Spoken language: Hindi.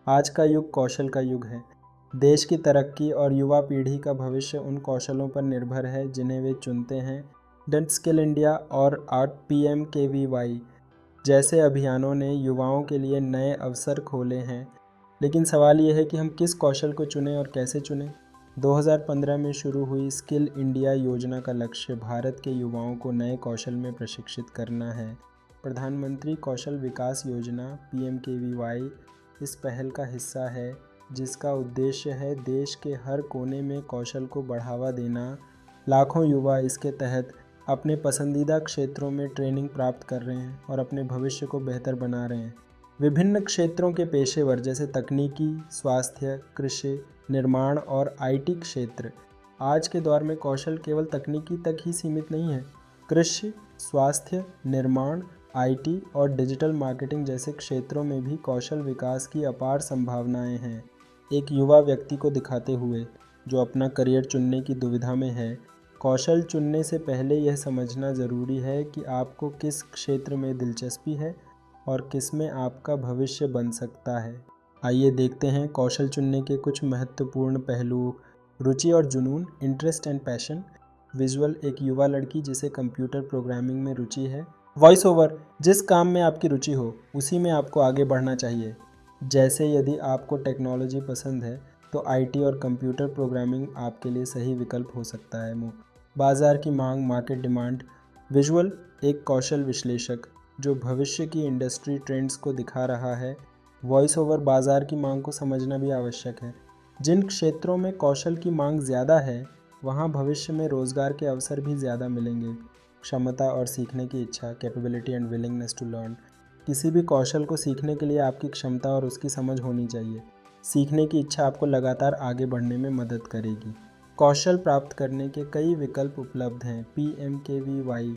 आज का युग कौशल का युग है। देश की तरक्की और युवा पीढ़ी का भविष्य उन कौशलों पर निर्भर है जिन्हें वे चुनते हैं। डेट स्किल इंडिया और आर्ट PMKVY जैसे अभियानों ने युवाओं के लिए नए अवसर खोले हैं, लेकिन सवाल ये है कि हम किस कौशल को चुनें और कैसे चुनें। 2015 में शुरू हुई स्किल इंडिया योजना का लक्ष्य भारत के युवाओं को नए कौशल में प्रशिक्षित करना है। प्रधानमंत्री कौशल विकास योजना PMKVY इस पहल का हिस्सा है, जिसका उद्देश्य है देश के हर कोने में कौशल को बढ़ावा देना। लाखों युवा इसके तहत अपने पसंदीदा क्षेत्रों में ट्रेनिंग प्राप्त कर रहे हैं और अपने भविष्य को बेहतर बना रहे हैं। विभिन्न क्षेत्रों के पेशेवर जैसे तकनीकी, स्वास्थ्य, कृषि, निर्माण और IT क्षेत्र। आज के दौर में कौशल केवल तकनीकी तक ही सीमित नहीं है। कृषि, स्वास्थ्य, निर्माण, IT और डिजिटल मार्केटिंग जैसे क्षेत्रों में भी कौशल विकास की अपार संभावनाएं हैं। एक युवा व्यक्ति को दिखाते हुए जो अपना करियर चुनने की दुविधा में है, कौशल चुनने से पहले यह समझना ज़रूरी है कि आपको किस क्षेत्र में दिलचस्पी है और किस में आपका भविष्य बन सकता है। आइए देखते हैं कौशल चुनने के कुछ महत्वपूर्ण पहलू। रुचि और जुनून, इंटरेस्ट एंड पैशन। विजुअल, एक युवा लड़की जिसे कंप्यूटर प्रोग्रामिंग में रुचि है। वॉइस ओवर, जिस काम में आपकी रुचि हो उसी में आपको आगे बढ़ना चाहिए। जैसे यदि आपको टेक्नोलॉजी पसंद है तो IT और कंप्यूटर प्रोग्रामिंग आपके लिए सही विकल्प हो सकता है। बाज़ार की मांग, मार्केट डिमांड। विजुअल, एक कौशल विश्लेषक जो भविष्य की इंडस्ट्री ट्रेंड्स को दिखा रहा है। वॉइस ओवर, बाज़ार की मांग को समझना भी आवश्यक है। जिन क्षेत्रों में कौशल की मांग ज़्यादा है वहाँ भविष्य में रोज़गार के अवसर भी ज़्यादा मिलेंगे। क्षमता और सीखने की इच्छा, capability and willingness to learn. किसी भी कौशल को सीखने के लिए आपकी क्षमता और उसकी समझ होनी चाहिए। सीखने की इच्छा आपको लगातार आगे बढ़ने में मदद करेगी। कौशल प्राप्त करने के कई विकल्प उपलब्ध हैं। PMKVY